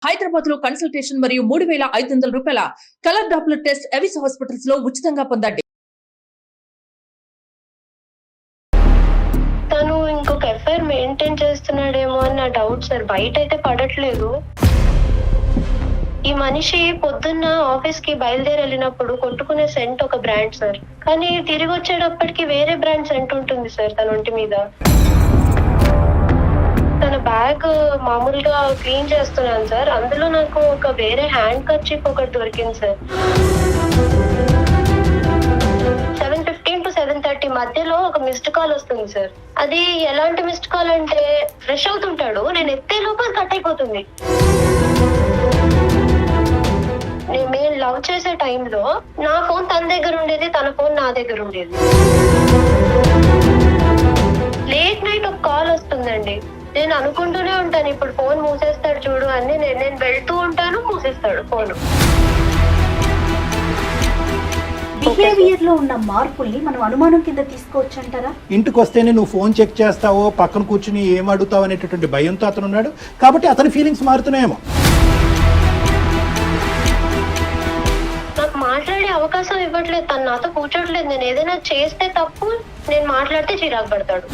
హైదరాబాద్ లో కన్సల్టేషన్ మరియు 3,500 రూపాయల colour Doppler test Avis hospitals లో ఉచితంగా పొందండి. తను ఇంకొక ఎఫ్ఐఆర్ మెయింటైన్ చేస్తున్నాడేమో అని నా డౌట్ సార్. బయట అయితే పడట్లేదు. ఈ మనిషి పొద్దున్న ఆఫీస్ కి బయలుదేరి వెళ్ళినప్పుడు కొట్టుకునే సెంట్ ఒక బ్రాండ్ సార్, కానీ తిరిగి వచ్చేటప్పటికి వేరే బ్రాండ్ సెంట్ ఉంటుంది సార్ తన ఒంటి మీద. తన బ్యాగ్ మామూలుగా క్లీన్ చేస్తున్నాను సార్, అందులో నాకు ఒక వేరే హ్యాండ్ కర్చీఫ్ ఒకటి దొరికింది సార్. 7:15 to 7:30 మధ్యలో ఒక మిస్డ్ కాల్ వస్తుంది సార్. అది ఎలాంటి మిస్డ్ కాల్ అంటే, ఫ్రెష్ అవుతుంటాడు, నేను ఎత్తే లోపల కట్ అయిపోతుంది. మేము లవ్ చేసే టైంలో నా ఫోన్ తన దగ్గర ఉండేది, తన ఫోన్ నా దగ్గర ఉండేది. లేట్ నైట్ ఒక కాల్ వస్తుందండి. నేను అనుకుంటూనే ఉంటాను, ఇప్పుడు ఫోన్ మూసేస్తాడు చూడు అని. నేను వెళ్తూ ఉంటాను, మూసేస్తాడు ఫోన్. బిహేవియర్ లో ఉన్న మార్పుల్ని మనం అనుమానం కింద తీసుకోవచ్చు అంటారా? ఇంటికి వస్తేనే నువ్వు ఫోన్ చెక్ చేస్తావో, పక్కన కూర్చుని ఏం అడుగుతావు అనేటటువంటి భయంతో అతను ఉన్నాడు కాబట్టి అతని ఫీలింగ్స్ మారుతున్నాయేమో. నాకు మాట్లాడే అవకాశం ఇవ్వట్లేదు, తను నాతో కూర్చోట్లేదు. నేను ఏదైనా చేస్తే తప్పు, నేను మాట్లాడితే చిరాకు పడతాడు.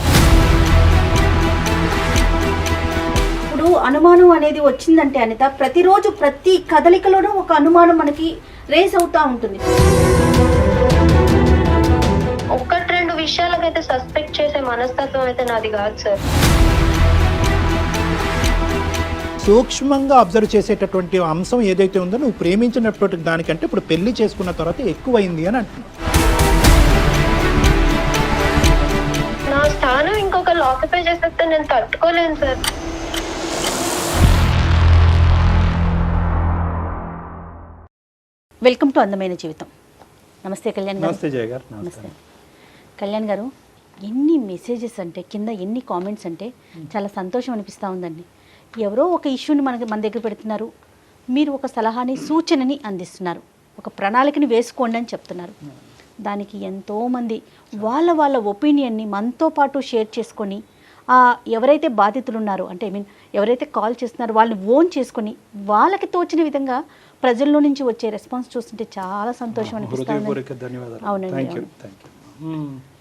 ఇప్పుడు అనుమానం అనేది వచ్చిందంటే అనిత, ప్రతిరోజు ప్రతి కదలికలోనూ ఒక అనుమానం మనకి రేస్ అవుతా ఉంటుంది. ఒక్కటి రెండు విషయాలకైతే సస్పెక్ట్ చేసే మనస్తత్వం అయితే నాది కాదు సార్. సూక్ష్మంగా అబ్జర్వ్ చేసేటటువంటి అంశం ఏదైతే ఉందో, నువ్వు ప్రేమించినటువంటి దానికంటే ఇప్పుడు పెళ్లి చేసుకున్న తర్వాత ఎక్కువైంది అని అంటున్నావు. నా స్థానం ఇంకొకరు ఆక్యుపై చేసేస్తే నేను తట్టుకోలేను సార్. వెల్కమ్ టు అందమైన జీవితం. నమస్తే కళ్యాణ్ గారు. నమస్తే జయ గారు. నమస్తే కళ్యాణ్ గారు. ఎన్ని మెసేజెస్ అంటే, కింద ఎన్ని కామెంట్స్ అంటే చాలా సంతోషం అనిపిస్తూ ఉందండి. ఎవరో ఒక ఇష్యూని మన దగ్గర పెడుతున్నారు, మీరు ఒక సలహాని, సూచనని అందిస్తున్నారు, ఒక ప్రణాళికని వేసుకోండి అని చెప్తున్నారు. దానికి ఎంతోమంది వాళ్ళ ఒపీనియన్ని మనతో పాటు షేర్ చేసుకొని, ఎవరైతే బాధితులు ఉన్నారో, అంటే ఎవరైతే కాల్ చేస్తున్నారో వాళ్ళని ఓన్ చేసుకొని, వాళ్ళకి తోచిన విధంగా ప్రజల్లో నుంచి వచ్చే రెస్పాన్స్ చూస్తుంటే చాలా సంతోషం అనిపిస్తుంది. అవునండి.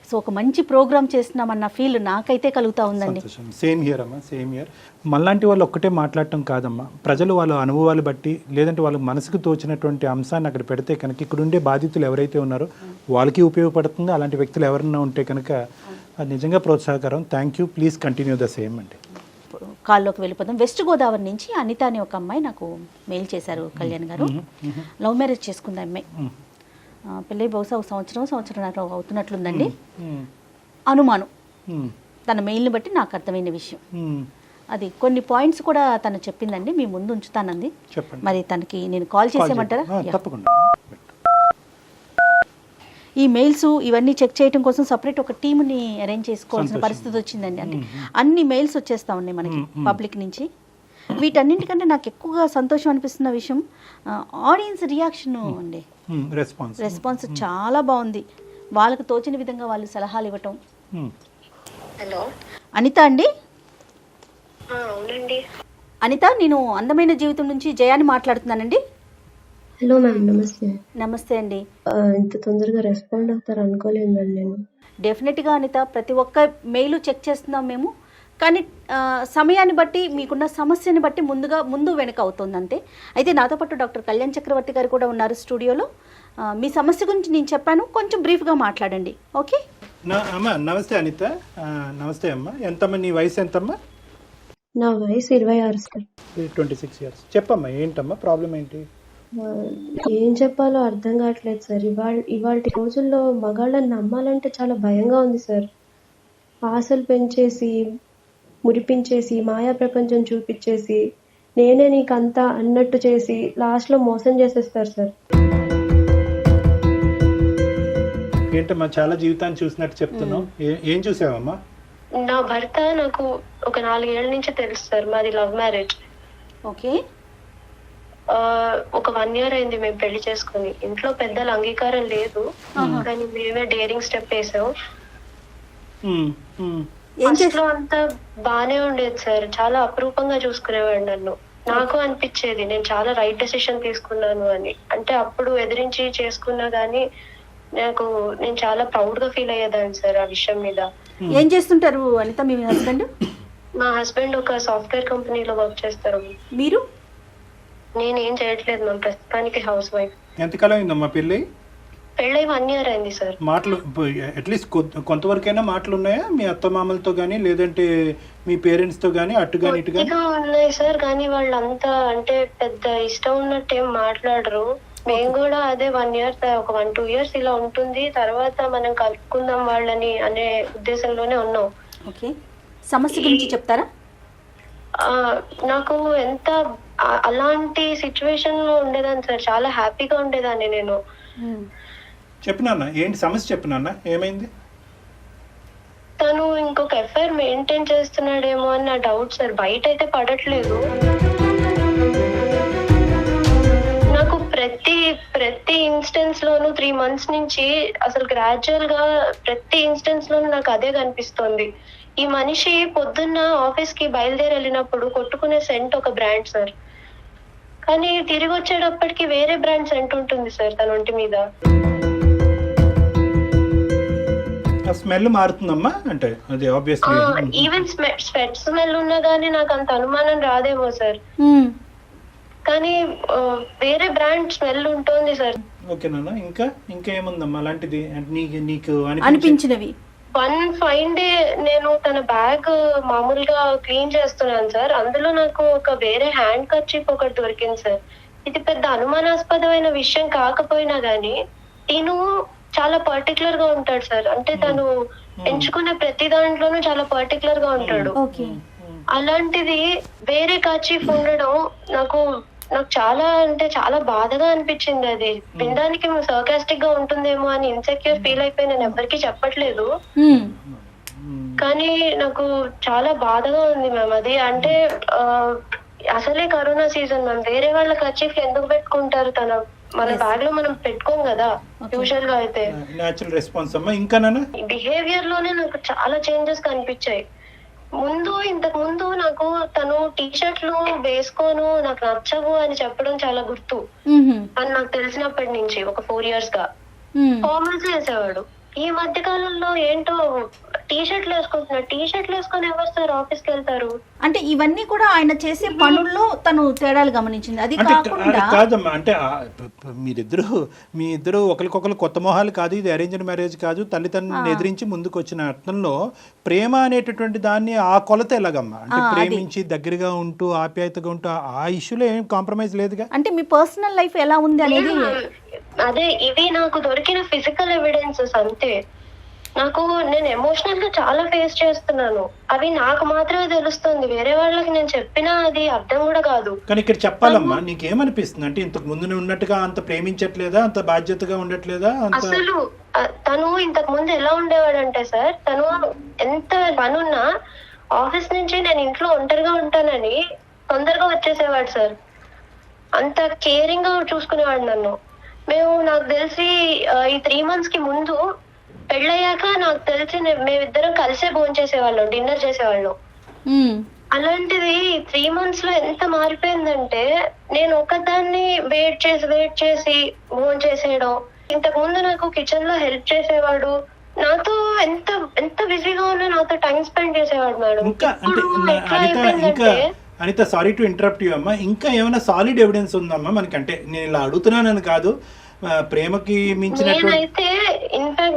సో ఒక మంచి ప్రోగ్రామ్ చేస్తున్నామన్న ఫీల్ నాకైతే కలుగుతూ ఉందండి. సేమ్ హియర్ అమ్మా, సేమ్ హియర్. మనలాంటి వాళ్ళు ఒక్కటే మాట్లాడటం కాదమ్మా, ప్రజలు వాళ్ళ అనుభవాలు బట్టి, లేదంటే వాళ్ళ మనసుకు తోచినటువంటి అంశాన్ని అక్కడ పెడితే కనుక ఇక్కడ ఉండే బాధితులు ఎవరైతే ఉన్నారో వాళ్ళకి ఉపయోగపడుతుంది. అలాంటి వ్యక్తులు ఎవరైనా ఉంటే కనుక అది నిజంగా ప్రోత్సాహకరం. Thank you, please continue the same అండి. కాల్లోకి వెళ్ళిపోతాం. వెస్ట్ గోదావరి నుంచి అనిత అనే ఒక అమ్మాయి నాకు మెయిల్ చేశారు కళ్యాణ్ గారు. లవ్ మ్యారేజ్ చేసుకుంది అమ్మాయి. పెళ్ళి బహుశా సంవత్సరం అవుతున్నట్లుందండి. అనుమానం తన మెయిల్ని బట్టి నాకు అర్థమైన విషయం అది. కొన్ని పాయింట్స్ కూడా తను చెప్పిందండి, మీ ముందు ఉంచుతానంది. మరి తనకి నేను కాల్ చేసేయమంటారా? తప్పకుండా. ఈ మెయిల్స్ ఇవన్నీ చెక్ చేయడం కోసం సపరేట్ ఒక టీమ్ని అరేంజ్ చేసుకోవాల్సిన పరిస్థితి వచ్చిందండి. అంటే అన్ని మెయిల్స్ వచ్చేస్తూ ఉన్నాయి మనకి పబ్లిక్ నుంచి. వీటన్నింటికంటే నాకు ఎక్కువగా సంతోషం అనిపిస్తున్న విషయం ఆడియన్స్ రియాక్షన్ అండి. రెస్పాన్స్ చాలా బాగుంది. వాళ్ళకు తోచిన విధంగా వాళ్ళు సలహాలు ఇవ్వటం. హలో అనిత అండి. అవునండి అనిత, నేను అందమైన జీవితం నుంచి జయాని మాట్లాడుతున్నానండి. హలో మ్యామ్, నమస్తే. నమస్తే అండి. ఇంత తొందరగా రెస్పాండ్ అవుతారు అనుకోలేదు మ్యామ్ నేను. డెఫినెట్గా అనిత, ప్రతి ఒక్క మెయిల్ చెక్ చేస్తున్నాం మేము. కానీ సమయాన్ని బట్టి, మీకున్న సమస్యని బట్టి ముందు వెనక అవుతుంది అంతే. అయితే నాతో పాటు డాక్టర్ కళ్యాణ్ చక్రవర్తి గారు కూడా ఉన్నారు స్టూడియోలో. మీ సమస్య గురించి నేను చెప్పాను, కొంచెం బ్రీఫ్గా మాట్లాడండి. ఓకే అమ్మా. నమస్తే అనిత. నమస్తే అమ్మా. ఎంతమ్మా నీ వయసు? ఎంతమ్మా? నా వయసు 26 సార్. 26 years. చెప్పమ్మా, ఏంటమ్మా ప్రాబ్లం ఏంటి? ఏం చెప్పాలో అర్థం కావట్లేదు సార్. ఇవాళ రోజుల్లో మగాళ్ళని నమ్మాలంటే చాలా భయంగా ఉంది సార్. ఆశలు పెంచేసి, మురిపించేసి, మాయా ప్రపంచం చూపించేసి, నేనే నీకంతా అన్నట్టు చేసి లాస్ట్లో మోసం చేసేస్తారు సార్. ఏంటమ్మా చాలా జీవితాన్ని చూసినట్టు చెప్తున్నావు, ఏం చూసావమ్మా? నా భర్త నాకు ఒక 4 ఏళ్ల నుంచి తెలుసు సార్. మాది లవ్ మ్యారేజ్. ఓకే. ఒక 1 year అయింది మేము పెళ్లి చేసుకుని. ఇంట్లో పెద్దల అంగీకారం లేదు, కానీ మేమే డేరింగ్ స్టెప్ వేసాం. ఇంట్లో అంతా బానే ఉండేది సార్. చాలా అపురూపంగా చూసుకునేవాడు నన్ను. నాకు అనిపించేది నేను చాలా రైట్ డెసిషన్ తీసుకున్నాను అని. అంటే అప్పుడు ఎదిరించి చేసుకున్నా గానీ నేను చాలా ప్రౌడ్ గా ఫీల్ అయ్యేదాన్ని సార్ ఆ విషయం మీద. ఏం చేస్తుంటారు అనిత మీ హస్బెండ్? మా హస్బెండ్ ఒక సాఫ్ట్వేర్ కంపెనీలో వర్క్ చేస్తారు. మీరు? నేను ఏం చేయట్లేదు మ్యామ్, ప్రస్తుతానికి హౌస్ వైఫ్. ఎంతకాలం అయిందమ్మా పెళ్ళి? పెళ్ళై 1 year అయింది సార్. మాటలు అట్లీస్ట్ కొంతవరకైనా మాటలు ఉన్నాయా మీ అత్తమామలతో కానీ, లేదంటే మీ పేరెంట్స్తో కానీ, అటు కానీ ఇటు కానీ? ఉన్నాయి సార్, కానీ వాళ్ళంతా అంటే పెద్ద ఇష్టం ఉన్నట్టు ఏం మాట్లాడరు. మేము కూడా అదే 1 year ఒక 1-2 years ఇలా ఉంటుంది, తర్వాత మనం కలుపుకుందాం వాళ్ళని అనే ఉద్దేశంలోనే ఉన్నాం. ఓకే, సమస్య గురించి చెప్తారా? నాకు ఎంత అలాంటి సిచ్యువేషన్ లో ఉండేదాన్ని సార్, చాలా హ్యాపీగా ఉండేదాన్ని నేను. చెప్పినాన్న ఏంటి సమస్య? చెప్పినాన్న ఏమైంది? తను ఇంకొక ఎఫ్ఐఆర్ మెయింటైన్ చేస్తున్నాడేమో అని నా డౌట్ సార్. బయట అయితే పడట్లేదు. నాకు ప్రతి ఇన్స్టెన్స్ లోను 3 months నుంచి అసలు గ్రాడ్యువల్ గా ప్రతి ఇన్స్టెన్స్ లోను నాకు అదే కనిపిస్తోంది. ఈ మనిషి పొద్దున్న ఆఫీస్ కి బయలుదేరి వెళ్ళినప్పుడు కొట్టుకునే సెంట్ ఒక బ్రాండ్ సార్, కానీ తిరిగి వచ్చేటప్పటికి వేరే బ్రాండ్ సెంట్ ఉంటుంది సార్ తన ఒంటి మీద. స్మెల్ మారుతుందమ్మా, అంటే అది ఆబ్వియస్లీ. ఈవెన్ స్వెట్ స్మెల్ ఉన్నా గానీ నాకు అంత అనుమానం రాదేమో సార్, కానీ వేరే బ్రాండ్ స్మెల్ ఉంటుంది సార్. ఓకేనా, ఇంకా ఏముందమ్మా అలాంటిది నీకు అనిపించినవి? వన్ ఫైన్ డే నేను తన బ్యాగ్ మామూలుగా క్లీన్ చేస్తున్నాను సార్, అందులో నాకు ఒక వేరే హ్యాండ్ కర్చీఫ్ ఒకటి దొరికింది సార్. ఇది పెద్ద అనుమానాస్పదమైన విషయం కాకపోయినా గానీ నేను చాలా పర్టికులర్ గా ఉంటాడు సార్. అంటే తను ఎంచుకునే ప్రతి దాంట్లోనూ చాలా పర్టికులర్ గా ఉంటాడు. అలాంటిది వేరే కర్చీఫ్ ఉండడం నాకు చాలా అంటే చాలా బాధగా అనిపించింది. అది వినడానికి సర్కాస్టిక్ గా ఉంటుందేమో అని ఇన్సెక్యూర్ ఫీల్ అయిపోయి నేను ఎవరికి చెప్పట్లేదు, కానీ నాకు చాలా బాధగా ఉంది మ్యామ్. అది అంటే అసలే కరోనా సీజన్ మ్యామ్, వేరే వాళ్ళ కర్చీఫ్ ఎందుకు పెట్టుకుంటారు? మన బ్యాగ్ లో మనం పెట్టుకోం కదా యూజువల్ గా. అయితే నేచురల్ రెస్పాన్స్ అమ్మా. ఇంకా బిహేవియర్ లోనే నాకు చాలా చేంజెస్ కనిపించాయి. ఇంతకు ముందు నాకు తను టీషర్ట్లు వేసుకోను, నాకు నచ్చవు అని చెప్పడం చాలా గుర్తు. అని నాకు తెలిసినప్పటి నుంచి ఒక 4 years గా ఫార్మల్స్ వేసేవాడు. ఈ మధ్య కాలంలో ఏంటో టీషర్ట్లు వేసుకుంటున్నాడు. టీషర్ట్లు వేసుకొని ఎవరు సార్ ఆఫీస్ కి వెళ్తారు? అంటే ఇవన్నీ కూడా ఆయన చేసే పనుల్లో తను తేడాలు గమనించింది. అది కాదమ్మా, అంటే మీ ఇద్దరు ఒకరికొకరు కొత్త మొహాలు కాదు, ఇది అరేంజ్డ్ మ్యారేజ్ కాదు, తల్లిదండ్రులను ఎదిరించి ముందుకు వచ్చిన అర్థంలో ప్రేమ అనేటటువంటి దాన్ని ఆ కొలత ఎలాగమ్మా? అంటే ప్రేమించి దగ్గరగా ఉంటూ ఆప్యాయతగా ఉంటూ ఆ ఇష్యూలో ఏం కాంప్రమైజ్ లేదుగా. అంటే మీ పర్సనల్ లైఫ్ ఎలా ఉంది అనేది అదే ఇవి నాకు దొరికిన ఫిజికల్ ఎవిడెన్సెస్ అంతే. నేను ఎమోషనల్ గా చాలా ఫేస్ చేస్తున్నాను, అవి నాకు మాత్రమే తెలుస్తుంది. వేరే వాళ్ళకి నేను చెప్పినా అది అర్థం కూడా కాదు. కానీ ఇక్కడ చెప్పాలమ్మా, నీకేమనిపిస్తుంది? అంటే ఇంతకు ముందు ఉన్నట్టుగా అంత ప్రేమించట్లేదా, అంత బాధ్యతగా ఉండట్లేదా? అసలు తను ఇంతకు ముందు ఎలా ఉండేవాడంటే సార్, తను ఎంత పనున్నా ఆఫీస్ నుంచి నేను ఇంట్లో ఒంటరిగా ఉంటానని తొందరగా వచ్చేసేవాడు సార్. అంత కేరింగ్ గా చూసుకునేవాడు నన్ను. నాకు తెలిసి ఈ 3 months కి ముందు పెళ్ళయ్యాక నాకు తెలిసి మేమిద్దరం కలిసే భోజనం చేసేవాళ్ళం, డిన్నర్ చేసేవాళ్ళం. అలాంటిది 3 months లో ఎంత మారిపోయిందంటే నేను ఒకదాన్ని వెయిట్ చేసి భోజనం చేసేయడం. ఇంతకు ముందు నాకు కిచెన్ లో హెల్ప్ చేసేవాడు, నాతో ఎంత బిజీగా ఉన్నా నాతో టైం స్పెండ్ చేసేవాడు madam. Anitha, sorry to interrupt you అమ్మా, ఇంకా ఏమైనా సాలిడ్ ఎవిడెన్స్ ఉందమ్మా మనకంటే? నేను ఇలా అడుగుతున్నానని కాదు, ప్రేమకి మించినట్టు.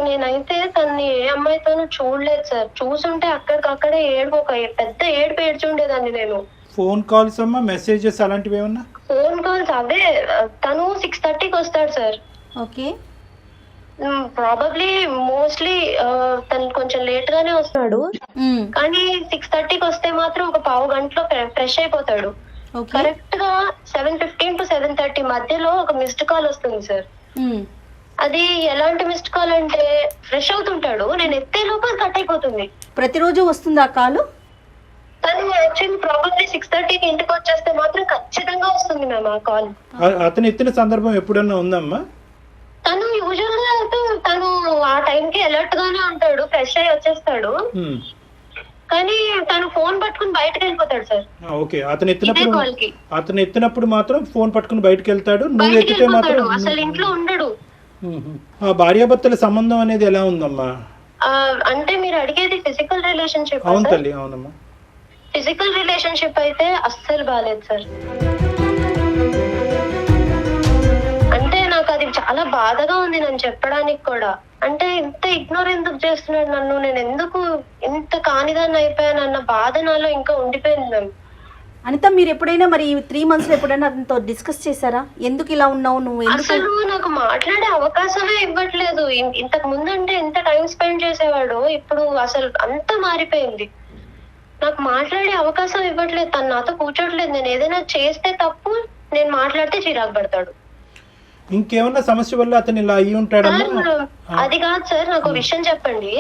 నేనైతే తన్ని ఏ అమ్మాయితోనూ చూడలేదు సార్. చూసుంటే అక్కడికక్కడే పెద్ద ఏడుపు ఏడ్చుండేదాన్ని నేను. ఫోన్ కాల్స్ అమ్మా, మెసేజెస్ అలాంటివి ఏమన్నా? ఫోన్ కాల్స్ అవే. తను 6:30కి వస్తాడు సార్. ఓకే, ప్రాబబ్లీ మోస్ట్లీ తను కొంచెం లేట్ గానే వస్తున్నాడు, కానీ 6:30కి వస్తే మాత్రం ఒక 1/2 గంటలో ఫ్రెష్ అయిపోతాడు. కరెక్ట్ గా 7:15 to 7:30 మధ్యలో ఒక మిస్డ్ కాల్ వస్తుంది సార్. అది ఎలాంటి మిస్డ్ కాల్ అంటే ఫ్రెష్ అవుతుంటాడు, నేను ఎత్తే లోపల కట్ అయిపోతుంది. ప్రతిరోజు వస్తుంది ఆ కాల్? తను యాక్చువల్లీ ప్రాబబ్లీ 6:30కి ఇంటికి వచ్చేస్తే మాత్రం ఖచ్చితంగా వస్తుంది మ్యామ్ ఆ కాల్. అతను ఎత్తిన సందర్భం ఎప్పుడన్నా ఉందమ్మా? తను యూజువల్ గా తను ఆ టైంకి అలర్ట్ గానే ఉంటాడు, ఫ్రెష్ అయ్యి వచ్చేస్తాడు. కానీ తను ఫోన్ పట్టుకుని బయటకు వెళ్ళిపోతాడు సార్. ఓకే, ఇదే కాల్ కి అతను ఎత్తినప్పుడు మాత్రం ఫోన్ పట్టుకుని బయటకు వెళ్తాడు, నువ్వు బయటకు ఎత్తితే మాత్రం వెళ్ళిపోతాడు, అసలు ఇంట్లో ఉండడు. ఆ భార్యాభర్తల సంబంధం అనేది ఎలా ఉందమ్మా? అంటే మీరు అడిగేది ఫిజికల్ రిలేషన్షిప్? అవును తల్లి, అవునమ్మా. ఫిజికల్ రిలేషన్షిప్ అయితే అస్సలు బాగాలేదు సార్. అంటే నాకు అది చాలా బాధగా ఉంది నేను చెప్పడానికి కూడా. అంటే ఇంత ఇగ్నోర్ ఎందుకు చేస్తున్నాడు నన్ను, నేను ఎందుకు ఇంత కానిదాన్ని అయిపోయానన్న బాధ నాలో ఇంకా ఉండిపోయింది మ్యామ్. అనిత, మీరు ఎప్పుడైనా మరి 3 months ఎప్పుడైనా అతనితో డిస్కస్ చేశారా? ఎందుకు ఇలా ఉన్నావు నువ్వు? అసలు నాకు మాట్లాడే అవకాశమే ఇవ్వట్లేదు. ఇంతకు ముందు అంటే ఎంత టైం స్పెండ్ చేసేవాడు, ఇప్పుడు అసలు అంతా మారిపోయింది. నాకు మాట్లాడే అవకాశం ఇవ్వట్లేదు, తను నాతో కూర్చోట్లేదు. నేను ఏదైనా చేస్తే తప్పు, నేను మాట్లాడితే చిరాకు పడతాడు. ఇంకేమన్నా సమస్య వల్ల అతను ఇలా అయ్యి ఉంటాడమ్మా? అది కాదు సార్, నాకు విషయం చెప్పండి.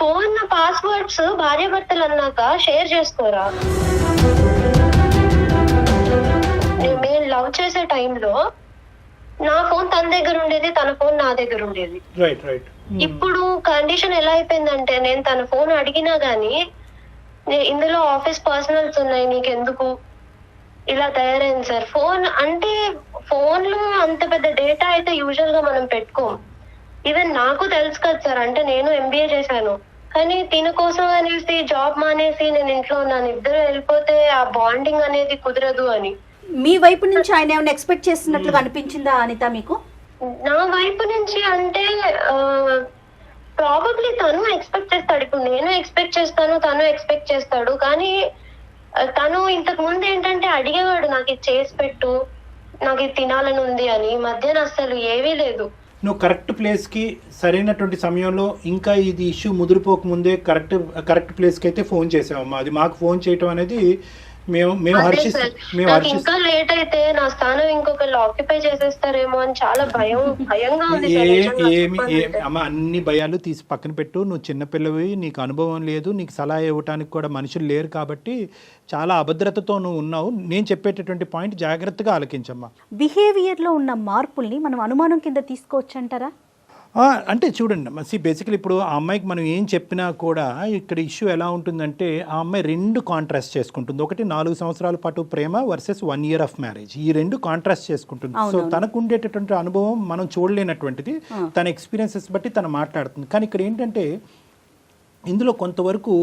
ఫోన్ పాస్వర్డ్స్ భార్యాభర్తలు అన్నాక షేర్ చేసుకోరా? మేము లవ్ చేసే టైంలో నా ఫోన్ తన దగ్గర ఉండేది, తన ఫోన్ నా దగ్గర ఉండేది. ఇప్పుడు కండిషన్ ఎలా అయిపోయిందంటే, నేను తన ఫోన్ అడిగినా గానీ ఇందులో ఆఫీస్ పర్సనల్స్ ఉన్నాయి, నీకెందుకు, ఇలా తయారైంది సార్. ఫోన్ అంటే ఫోన్ లో అంత పెద్ద డేటా అయితే యూజువల్ గా మనం పెట్టుకోం. ఈవెన్ నాకు తెలుసు కదా సార్, అంటే నేను MBA చేశాను, కానీ తిన కోసం అనేసి జాబ్ మానేసి నేను ఇంట్లో ఉన్నాను. ఇద్దరు వెళ్ళిపోతే ఆ బాండింగ్ అనేది కుదరదు అని. మీ వైపు నుంచి ఆయన ఏమైనా ఎక్స్పెక్ట్ చేస్తున్నట్లుగా అనిపించిందా అనిత మీకు? నా వైపు నుంచి అంటే ప్రాబబ్లీ తను ఎక్స్పెక్ట్ చేస్తాడు, ఇప్పుడు నేను ఎక్స్పెక్ట్ చేస్తాను, తను ఎక్స్పెక్ట్ చేస్తాడు. కానీ తను ఇంతకు ముందు ఏంటంటే అడిగేవాడు, నాకు ఇది చేసి పెట్టు, నాకు ఇది తినాలని ఉంది అని. మధ్యన అసలు ఏవీ లేదు. నువ్వు కరెక్ట్ ప్లేస్కి సరైనటువంటి సమయంలో, ఇంకా ఇది ఇష్యూ ముదిరిపోక ముందే కరెక్ట్ ప్లేస్కి అయితే ఫోన్ చేసావమ్మా. అది మాకు ఫోన్ చేయటం అనేది మేము హర్షిస్తాం. ఇంకా లేట్ అయితే నా స్థానం ఇంకొకళ్ళు ఆక్యుపై చేసేస్తారేమో అని చాలా భయంగా ఉంది. అమ్మ, అన్ని భయాలు తీసి పక్కన పెట్టు. నువ్వు చిన్నపిల్లవి, నీకు అనుభవం లేదు, నీకు సలహా ఇవ్వడానికి కూడా మనుషులు లేరు కాబట్టి చాలా అభద్రతతో నువ్వు ఉన్నావు. నేను చెప్పేటటువంటి పాయింట్ జాగ్రత్తగా ఆలకించమ్మా. బిహేవియర్లో ఉన్న మార్పుల్ని మనం అనుమానం కింద తీసుకోవచ్చు అంటారా? అంటే చూడండి, బేసికలీ ఇప్పుడు ఆ అమ్మాయికి మనం ఏం చెప్పినా కూడా ఇక్కడ ఇష్యూ ఎలా ఉంటుందంటే, ఆ అమ్మాయి 2 కాంట్రాస్ట్ చేసుకుంటుంది. ఒకటి 4 సంవత్సరాల పాటు ప్రేమ వర్సెస్ 1 year ఆఫ్ మ్యారేజ్. ఈ 2 కాంట్రాస్ట్ చేసుకుంటుంది. సో తనకు ఉండేటటువంటి అనుభవం మనం చూడలేనటువంటిది, తన ఎక్స్పీరియన్సెస్ బట్టి తను మాట్లాడుతుంది. కానీ ఇక్కడ ఏంటంటే, ఇందులో కొంతవరకు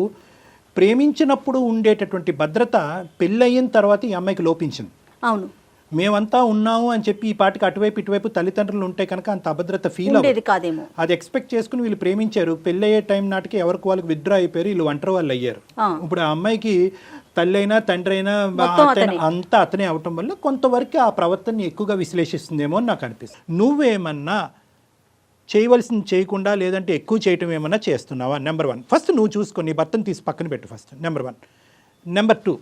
ప్రేమించినప్పుడు ఉండేటటువంటి భద్రత పెళ్ళయిన తర్వాత ఈ అమ్మాయికి లోపించింది. అవును, మేమంతా ఉన్నాము అని చెప్పి ఈ పాటికి అటువైపు ఇటువైపు తల్లిదండ్రులు ఉంటే కనుక అంత అభద్రత ఫీల్ అవ్వదు కాదేమో. అది ఎక్స్పెక్ట్ చేసుకుని వీళ్ళు ప్రేమించారు, పెళ్ళయ్యే టైం నాటికి ఎవరికి వాళ్ళకి విత్డ్రా అయిపోయారు, వీళ్ళు ఒంటరి వాళ్ళు అయ్యారు. ఇప్పుడు ఆ అమ్మాయికి తల్లి అయినా తండ్రి అయినా అంతా అతనే అవటం వల్ల కొంతవరకు ఆ ప్రవర్తనని ఎక్కువగా విశ్లేషిస్తుందేమో అని నాకు అనిపిస్తుంది. నువ్వేమన్నా చేయవలసింది చేయకుండా లేదంటే ఎక్కువ చేయటం ఏమన్నా చేస్తున్నావా? నెంబర్ 1 ఫస్ట్ నువ్వు చూసుకో, నీ భర్తను తీసి పక్కన పెట్టు ఫస్ట్, నెంబర్ 1. నెంబర్ 2,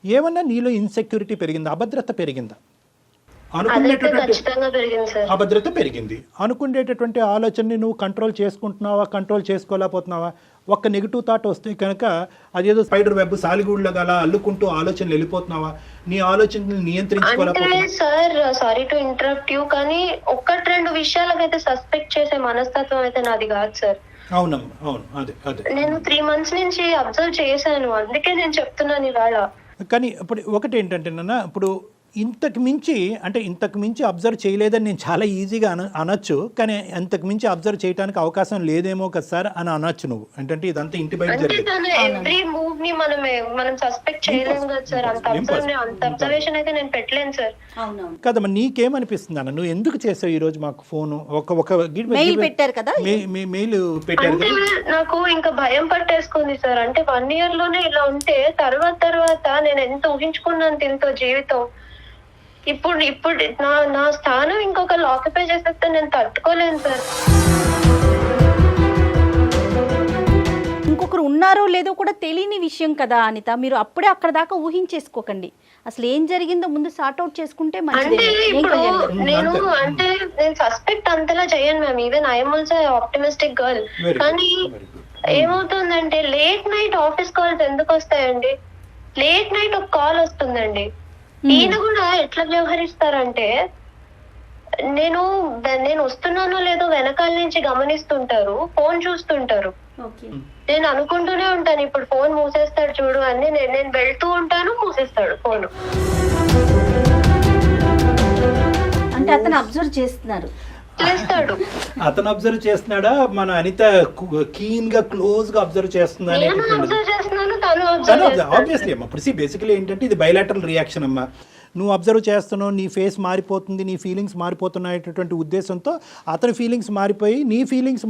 ఏమన్నా నీలో ఇన్సెక్యూరిటీ పెరిగిందా, అభద్రత పెరిగిందా? అభద్రత పెరిగింది. అనుకునేటటువంటి ఆలోచనని నువ్వు కంట్రోల్ చేసుకుంటున్నావా, కంట్రోల్ చేసుకోలేకపోతున్నావా? ఒక్క నెగిటివ్ థాట్ వస్తే కనుక అదేదో స్పైడర్ వెబ్ సాలిగూడ్లాగా అలా అల్లుకుంటూ ఆలోచనలు వెళ్ళిపోతున్నావా? నీ ఆలోచనలు నియంత్రించుకోలేకపోతున్నావా? Sir, sorry to interrupt you, కానీ 1-2 విషయాలకైతే సస్పెక్ట్ చేసే మనస్తత్వం అయితే నాది కాదు సార్. అవునమ్మా, అవును, అదే నేను 3 months నుంచి అబ్జర్వ్ చేశాను, అందుకే నేను చెప్తున్నాను ఇవాళ. కానీ ఇప్పుడు ఒకటి ఏంటంటే నాన్న, ఇప్పుడు ఇంతకు మించి అబ్జర్వ్ చేయలేదని నేను చాలా ఈజీగా అనొచ్చు, కానీ ఇంతకు మించి అబ్జర్వ్ చేయడానికి అవకాశం లేదేమో కదా సార్ అని అనొచ్చు నువ్వు. అంటే ఇదంతా ఇంటి బయట కదమ్మా. నీకేమనిపిస్తుంది అన్న, నువ్వు ఎందుకు చేసావు ఈ రోజు మాకు ఫోన్? మెయిల్ పెట్టారు కదా, మెయిల్ పెట్టారు. నాకు ఇంకా భయం పట్టేసుకుంది సార్. అంటే 1 year లోనే ఇలా ఉంటే తర్వాత నేను ఎంత ఊహించుకున్నాను దీంతో జీవితం. ఇప్పుడు నా స్థానం ఇంకొకరు ఆక్యుపై చేసేస్తే నేను తట్టుకోలేను సార్. ఇంకొకరు ఉన్నారో లేదో కూడా తెలియని విషయం కదా అనిత. మీరు అప్పుడే అక్కడ దాకా ఊహించేసుకోకండి. అసలు ఏం జరిగిందో ముందు సార్ట్ అవుట్ చేసుకుంటే అంటే ఇప్పుడు నేను సస్పెక్ట్ అంతలా చేయను ma'am. Even I'm also optimistic girl. కానీ ఏమవుతుందంటే లేట్ నైట్ ఆఫీస్ కాల్స్ ఎందుకు వస్తాయండి? లేట్ నైట్ ఒక కాల్ వస్తుందండి. ఈయన కూడా ఎట్లా వ్యవహరిస్తారంటే, నేను వస్తున్నానో లేదో వెనకాల నుంచి గమనిస్తుంటారు, ఫోన్ చూస్తుంటారు. నేను అనుకుంటూనే ఉంటాను ఇప్పుడు ఫోన్ మూసేస్తాడు చూడు అని. నేను వెళ్తూ ఉంటాను, మూసేస్తాడు ఫోన్. అంటే అతను అబ్జర్వ్ చేస్తున్నారు. చేస్తాడు. అతను అబ్జర్వ్ చేస్తున్నాడా, మన అనిత కీన్ గా క్లోజ్ గా అబ్జర్వ్ చేస్తుందా నేను అనేటటువంటి అబ్జర్వ్ చేస్తున్నాను, తను అబ్జర్వ్ చేస్తాడు. ఆబ్వియస్లీ అమ్మా. ఇప్పుడు బేసికలీ ఏంటంటే ఇది బయలాటరల్ రియాక్షన్ అమ్మా. నువ్వు అబ్జర్వ్ చేస్తున్నావు, నీ ఫేస్ మారిపోతుంది, నీ ఫీలింగ్స్ మారిపోతున్నాయటువంటి ఉద్దేశంతో అతని ఫీలింగ్స్ మారిపోయి నీ ఫీలింగ్స్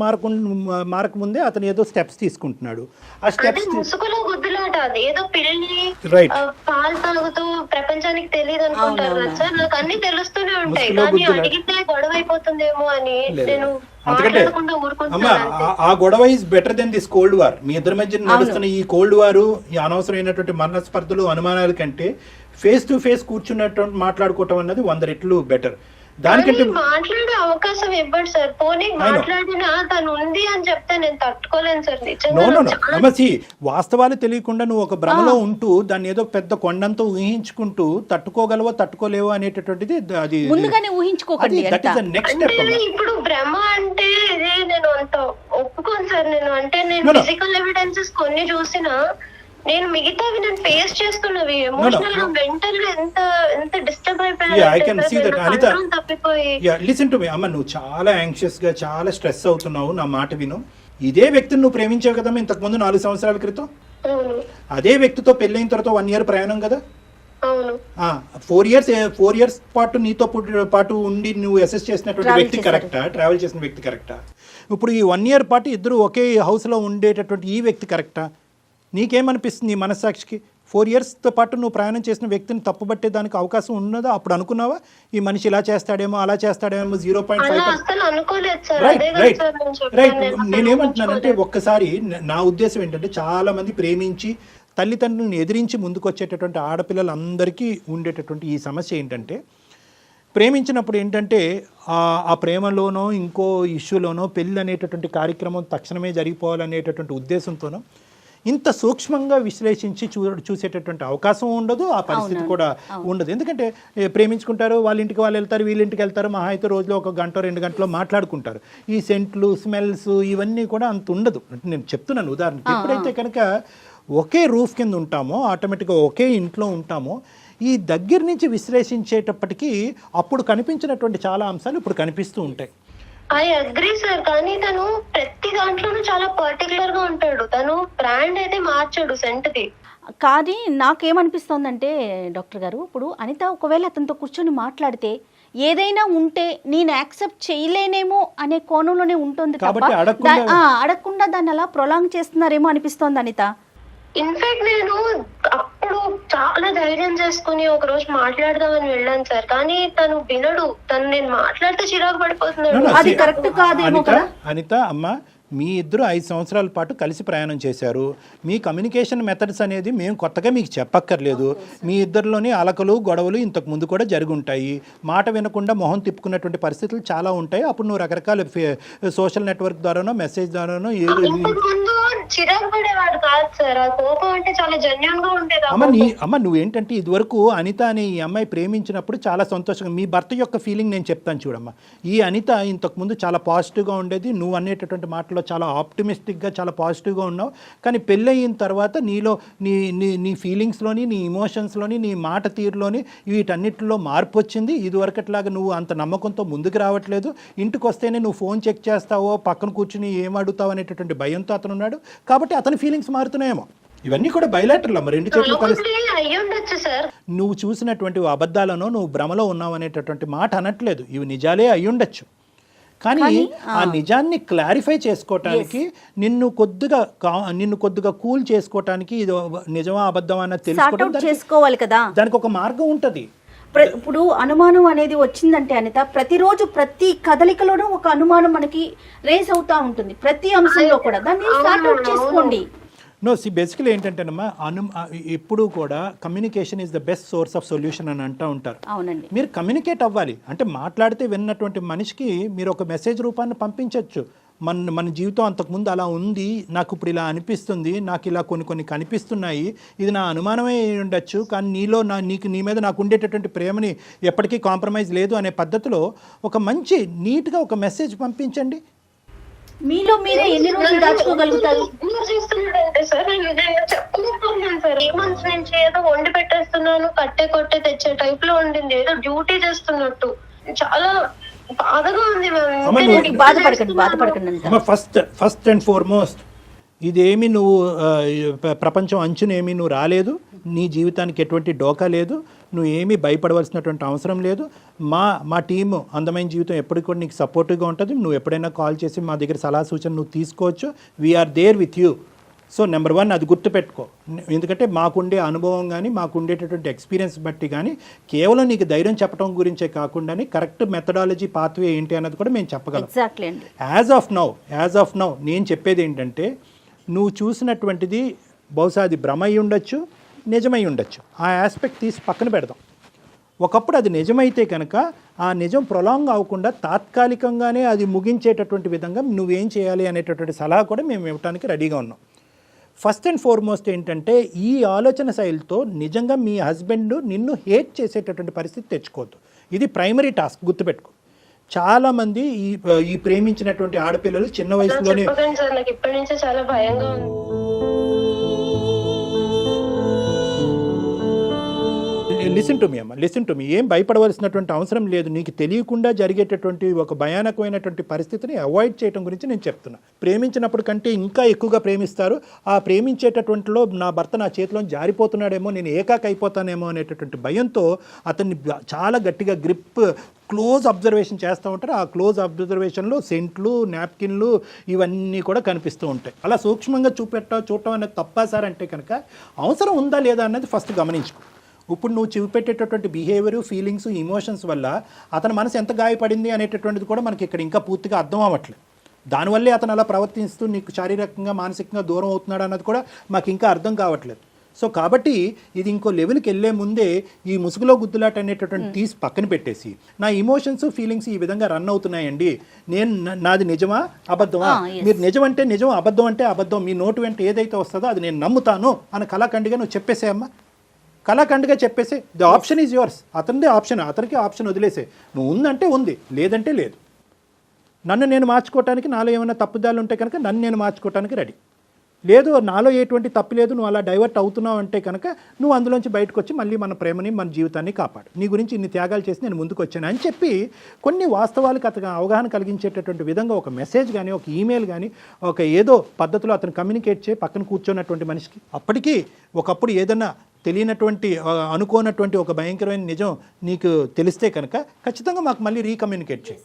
మారకముందే అతను ఏదో స్టెప్స్ తీసుకుంటున్నాడు. ఆ స్టెప్స్ ముసుగులో గుద్దులాట. అది ఏదో పిల్లి రైట్ పాలు తాగుతూ ప్రపంచానికి తెలియదు అనుకుంటారు కదా సార్. నాకు అన్ని తెలుస్తూనే ఉంటాయి, ముసుగులో కానీ గుద్దులాట. అడిగితే గొడవ అయిపోతుందేమో అని నేను అందుకంటే మాట్లాడకుండా ఊరుకుంటున్నాను అంతే. ఆ గొడవ is better than this cold war. మీ ఇద్దరి మధ్య నడుస్తున్న ఈ కోల్డ్ వారు, ఈ అనవసరమైనటువంటి మనస్పర్ధలు, అనుమానాల కంటే ఫేస్ టు ఫేస్ కూర్చున్నటువంటి మాట్లాడుకోవటం అన్నది 100 రెట్లు బెటర్. దానికంటే మాట్లాడే అవకాశం ఇవ్వండి సార్. పోనీ మాట్లాడినా తను ఉంది అని చెప్తే నేను తట్టుకోలేను సార్ నిజంగా. వాస్తవాలు తెలియకుండా నువ్వు ఒక భ్రమలో ఉంటూ దాన్ని ఏదో పెద్ద కొండంతో ఊహించుకుంటూ తట్టుకోగలవో తట్టుకోలేవో అనేటటువంటిది అది ముందుగానే ఊహించుకోకండి. నెక్స్ట్ అంటే స్టెప్. ఇప్పుడు భ్రమ అంటే ఇది నేను అంత ఒప్పుకోను సార్. నేను అంటే నేను ఫిజికల్ ఎవిడెన్సెస్ కొన్ని చూసినా, నేను మిగతావి నేను ఫేస్ చేస్తున్నవి ఎమోషనల్ గా మెంటల్ గా ఎంత డిస్టర్బ్ అయిపోయాను తప్పిపోయి. లిసన్ టు మీ అమ్మ, నువ్వు చాలా యాంగ్షియస్ గా చాలా స్ట్రెస్ అవుతున్నావు. నా మాట విను. ఇదే వ్యక్తిని నువ్వు ప్రేమించావు కదమ్మా ఇంతకు ముందు 4 సంవత్సరాల క్రితం. అదే వ్యక్తితో పెళ్ళైన తర్వాత 1 year ప్రయాణం కదా. 4 years పాటు నీతో పాటు ఉండి నువ్వు అసెస్ చేసినటువంటి వ్యక్తి కరెక్టా? ట్రావెల్ చేసిన వ్యక్తి కరెక్టా? ఇప్పుడు ఈ 1 year పాటు ఇద్దరు ఒకే హౌస్ లో ఉండేటటువంటి ఈ వ్యక్తి కరెక్టా? నీకేమనిపిస్తుంది ఈ మనస్సాక్షికి? 4 yearsతో పాటు నువ్వు ప్రయాణం చేసిన వ్యక్తిని తప్పుబట్టే దానికి అవకాశం ఉన్నదా? అప్పుడు అనుకున్నావా ఈ మనిషి ఇలా చేస్తాడేమో అలా చేస్తాడేమో? 0.5. రైట్. నేనేమంటున్నానంటే ఒక్కసారి నా ఉద్దేశం ఏంటంటే చాలా మంది ప్రేమించి తల్లిదండ్రులను ఎదిరించి ముందుకు వచ్చేటటువంటి ఆడపిల్లలందరికీ ఉండేటటువంటి ఈ సమస్య ఏంటంటే, ప్రేమించినప్పుడు ఏంటంటే ఆ ప్రేమలోనో ఇంకో ఇష్యూలోనో పెళ్ళి అనేటటువంటి కార్యక్రమం తక్షణమే జరిగిపోవాలనేటటువంటి ఉద్దేశంతోనో ఇంత సూక్ష్మంగా విశ్లేషించి చూసేటటువంటి అవకాశం ఉండదు, ఆ పరిస్థితి కూడా ఉండదు. ఎందుకంటే ప్రేమించుకుంటారు, వాళ్ళ ఇంటికి వాళ్ళు వెళ్తారు, వీళ్ళ ఇంటికి వెళ్తారు, మహా అయితే రోజులో 1 గంట 2 గంటలో మాట్లాడుకుంటారు. ఈ సెంట్లు, స్మెల్స్ ఇవన్నీ కూడా అంత ఉండదు. నేను చెప్తున్నాను ఉదాహరణకి. ఎప్పుడైతే కనుక ఒకే రూఫ్ కింద ఉంటామో, ఆటోమేటిక్గా ఒకే ఇంట్లో ఉంటామో, ఈ దగ్గర నుంచి విశ్లేషించేటప్పటికీ అప్పుడు కనిపించినటువంటి చాలా అంశాలు ఇప్పుడు కనిపిస్తూ ఉంటాయి. I agree sir. కానీ తను ప్రతి దాంట్లోనూ చాలా పర్టికులర్ గా ఉంటాడు. తను బ్రాండ్ అయితే మార్చాడు సెంట్ది. కానీ నాకేమనిపిస్తోందంటే డాక్టర్ గారు, ఇప్పుడు అనిత ఒకవేళ అతనితో కూర్చొని మాట్లాడితే ఏదైనా ఉంటే నేను యాక్సెప్ట్ చేయలేనేమో అనే కోణంలోనే ఉంటుంది తప్ప అడగకుండా దాన్ని అలా ప్రొలాంగ్ చేస్తున్నారేమో అనిపిస్తోంది అనిత. ఇన్ఫాక్ట్ నేను అప్పుడు చాలా ధైర్యం చేసుకుని ఒక రోజు మాట్లాడదామని వెళ్ళాను సార్. కానీ తను వినడు. నేను మాట్లాడితే చిరాకు పడిపోతున్నాడు. అది కరెక్ట్ కాదేమో కదా. అనిత అమ్మ, మీ ఇద్దరు 5 సంవత్సరాల పాటు కలిసి ప్రయాణం చేశారు. మీ కమ్యూనికేషన్ మెథడ్స్ అనేది మేము కొత్తగా మీకు చెప్పక్కర్లేదు. మీ ఇద్దరిలోని అలకలు గొడవలు ఇంతకు ముందు కూడా జరిగి ఉంటాయి. మాట వినకుండా మొహం తిప్పుకున్నటువంటి పరిస్థితులు చాలా ఉంటాయి. అప్పుడు నువ్వు రకరకాల సోషల్ నెట్వర్క్ ద్వారానో మెసేజ్ ద్వారానో చిరాకు పడేవాడు కాదు సార్. ఆ కోపం అంటే చాలా జెన్యూన్ గా ఉండేది. అమ్మ నువ్వేంటంటే ఇదివరకు అనిత అనే ఈ అమ్మాయి ప్రేమించినప్పుడు చాలా సంతోషంగా, మీ భర్త యొక్క ఫీలింగ్ నేను చెప్తాను చూడమ్మా. ఈ అనిత ఇంతకు ముందు చాలా పాజిటివ్గా ఉండేది. నువ్వు అనేటటువంటి మాటలో చాలా ఆప్టిమిస్టిక్గా చాలా పాజిటివ్గా ఉన్నావు. కానీ పెళ్ళయిన తర్వాత నీలో నీ ఫీలింగ్స్లోని, నీ ఇమోషన్స్లోని, నీ మాట తీరులోని వీటన్నిటిలో మార్పు వచ్చింది. ఇదివరకట్లాగా నువ్వు అంత నమ్మకంతో ముందుకు రావట్లేదు. ఇంటికి వస్తేనే నువ్వు ఫోన్ చెక్ చేస్తావో, పక్కన కూర్చుని ఏం అడుగుతావు అనేటటువంటి భయంతో అతను ఉన్నాడు. కాబట్టి అతని ఫీలింగ్స్ మారుతున్నాయేమో. ఇవన్నీ కూడా బయలాటర్లు అమ్మ, 2 చేతులు కలిసి. నువ్వు చూసినటువంటి అబద్ధాలను నువ్వు భ్రమలో ఉన్నావు అనేటటువంటి మాట అనట్లేదు. ఇవి నిజాలే అయ్యుండొచ్చు. కానీ ఆ నిజాన్ని క్లారిఫై చేసుకోవటానికి నిన్ను కొద్దిగా కూల్ చేసుకోవటానికి ఇది నిజమా అబద్ధమా అన్నది తెలుసుకోవాలి కదా. దానికి ఒక మార్గం ఉంటుంది. ఇప్పుడు అనుమానం అనేది వచ్చిందంటే అనిత, ప్రతిరోజు ప్రతి కదలికలోనూ ఒక అనుమానం మనకి రేస్ అవుతా ఉంటుంది. ప్రతి అంశంలో కూడా దాన్ని సార్ట్ అవుట్ చేసుకోండి. బేసికలీ ఏంటంటేనమ్మా, ఎప్పుడు కూడా communication is the best source of solution అని అంటూ ఉంటారు. అవునండి. మీరు కమ్యూనికేట్ అవ్వాలి. అంటే మాట్లాడితే విన్నటువంటి మనిషికి మీరు ఒక మెసేజ్ రూపాన్ని పంపించవచ్చు. మన జీవితం అంతకుముందు అలా ఉంది, నాకు ఇప్పుడు ఇలా అనిపిస్తుంది, నాకు ఇలా కొన్ని కనిపిస్తున్నాయి, ఇది నా అనుమానమే ఉండొచ్చు, కానీ నీ మీద నాకు ఉండేటటువంటి ప్రేమని ఎప్పటికీ కాంప్రమైజ్ లేదు అనే పద్ధతిలో ఒక మంచి నీట్గా ఒక మెసేజ్ పంపించండి. మీలో మీరే ఎన్ని రోజులు దాచుకోగలుగుతారు? ఇగ్నోర్ చేస్తున్నాడంటే సార్ నేను చెప్పలేకపోతున్నాను సార్. 3 months నుంచి ఏదో వండి పెట్టేస్తున్నాను, కట్టే కొట్టే తెచ్చే టైప్ లో ఉండింది, ఏదో డ్యూటీ చేస్తున్నట్టు. చాలా బాధగా ఉంది అమ్మ, మ్యామ్. బాధపడకండి అంత. ఫస్ట్ అండ్ ఫార్మోస్ట్ ఇదేమి నువ్వు ప్రపంచం అంచునేమి నువ్వు రాలేదు, నీ జీవితానికి ఎటువంటి డోకా లేదు, నువ్వు ఏమీ భయపడవలసినటువంటి అవసరం లేదు. మా టీము అందమైన జీవితం ఎప్పటికి కూడా నీకు సపోర్టివ్గా ఉంటుంది. నువ్వు ఎప్పుడైనా కాల్ చేసి మా దగ్గర సలహా సూచన నువ్వు తీసుకోవచ్చు. We are there with you. So number 1 అది గుర్తుపెట్టుకో. ఎందుకంటే మాకుండే అనుభవం కానీ మాకుండేటటువంటి ఎక్స్పీరియన్స్ బట్టి కానీ కేవలం నీకు ధైర్యం చెప్పడం గురించే కాకుండా కరెక్ట్ మెథడాలజీ పాత్వే ఏంటి అన్నది కూడా మేము చెప్పగలం. ఎగ్జాక్ట్లీ అండి. యాజ్ ఆఫ్ నౌ నేను చెప్పేది ఏంటంటే, నువ్వు చూసినటువంటిది బహుశా అది భ్రమ అయి ఉండొచ్చు, నిజమై ఉండొచ్చు. ఆ ఆస్పెక్ట్ తీసి పక్కన పెడదాం. ఒకప్పుడు అది నిజమైతే కనుక ఆ నిజం ప్రొలాంగ్ అవ్వకుండా తాత్కాలికంగానే అది ముగించేటటువంటి విధంగా నువ్వేం చేయాలి అనేటటువంటి సలహా కూడా మేము ఇవ్వడానికి రెడీగా ఉన్నాం. ఫస్ట్ అండ్ ఫార్మోస్ట్ ఏంటంటే, ఈ ఆలోచన శైలితో నిజంగా మీ హస్బెండ్ నిన్ను హేట్ చేసేటటువంటి పరిస్థితి తెచ్చుకోవద్దు. ఇది ప్రైమరీ టాస్క్, గుర్తుపెట్టుకో. చాలామంది ఈ ప్రేమించినటువంటి ఆడపిల్లలు చిన్న వయసులోనే చెప్పకండి సార్, నాకు ఇప్పటి నుంచే చాలా భయంగా ఉంది. లిసన్ టు మీ ఏం భయపడవలసినటువంటి అవసరం లేదు. నీకు తెలియకుండా జరిగేటటువంటి ఒక భయానకమైనటువంటి పరిస్థితిని అవాయిడ్ చేయడం గురించి నేను చెప్తున్నా. ప్రేమించినప్పుడు కంటే ఇంకా ఎక్కువగా ప్రేమిస్తారు. ఆ ప్రేమించేటటువంటిలో నా భర్త నా చేతిలో జారిపోతున్నాడేమో, నేను ఏకాకి అయిపోతానేమో అనేటటువంటి భయంతో అతన్ని చాలా గట్టిగా గ్రిప్, క్లోజ్ అబ్జర్వేషన్ చేస్తూ ఉంటారు. ఆ క్లోజ్ అబ్జర్వేషన్లో సెంట్లు, నాప్కిన్లు ఇవన్నీ కూడా కనిపిస్తూ ఉంటాయి. అలా సూక్ష్మంగా చూడటం అనేది తప్పా సార్ అంటే కనుక అవసరం ఉందా లేదా అన్నది ఫస్ట్ గమనించుకో. ఇప్పుడు నువ్వు చూపెట్టేటటువంటి బిహేవియర్, ఫీలింగ్స్, ఇమోషన్స్ వల్ల అతని మనసు ఎంత గాయపడింది అనేటటువంటిది కూడా మనకి ఇక్కడ ఇంకా పూర్తిగా అర్థం అవ్వట్లేదు. దానివల్లే అతను అలా ప్రవర్తిస్తూ నీకు శారీరకంగా మానసికంగా దూరం అవుతున్నాడు అన్నది కూడా మాకు ఇంకా అర్థం కావట్లేదు. సో కాబట్టి ఇది ఇంకో లెవెల్కి వెళ్ళే ముందే ఈ ముసుగులో గుద్దులాట అనేటటువంటి తీసి పక్కన పెట్టేసి, నా ఇమోషన్స్, ఫీలింగ్స్ ఈ విధంగా రన్ అవుతున్నాయండి, నాది నిజమా అబద్ధమా, మీరు నిజం అంటే నిజం, అబద్ధం అంటే అబద్ధం, మీ నోటు వెంట ఏదైతే వస్తుందో అది నేను నమ్ముతాను అని కళాఖండిగా నువ్వు చెప్పేసేయమ్మా. కళాఖండిగా చెప్పేసి ద ఆప్షన్ ఈజ్ యువర్స్. అతనిదే ఆప్షన్, అతనికి ఆప్షన్ వదిలేసే. నువ్వు ఉందంటే ఉంది, లేదంటే లేదు. నన్ను నేను మార్చుకోవటానికి, నాలో ఏమైనా తప్పుదాలు ఉంటే కనుక నన్ను నేను మార్చుకోవటానికి రెడీ. లేదు, నాలో ఎటువంటి తప్పు లేదు, నువ్వు అలా డైవర్ట్ అవుతున్నావు అంటే కనుక నువ్వు అందులోంచి బయటకు వచ్చి మళ్ళీ మన ప్రేమని, మన జీవితాన్ని కాపాడు. నీ గురించి ఇన్ని త్యాగాలు చేసి నేను ముందుకు వచ్చాను అని చెప్పి కొన్ని వాస్తవాలకు అతను అవగాహన కలిగించేటటువంటి విధంగా ఒక మెసేజ్ కానీ, ఒక ఈమెయిల్ కానీ, ఒక ఏదో పద్ధతిలో అతను కమ్యూనికేట్ చేయి పక్కన కూర్చున్నటువంటి మనిషికి. అప్పటికీ ఒకప్పుడు ఏదన్నా తెలియనటువంటి, అనుకోనటువంటి ఒక భయంకరమైన నిజం నీకు తెలిస్తే కనుక ఖచ్చితంగా మాకు మళ్ళీ రీకమ్యూనికేట్ చేయి.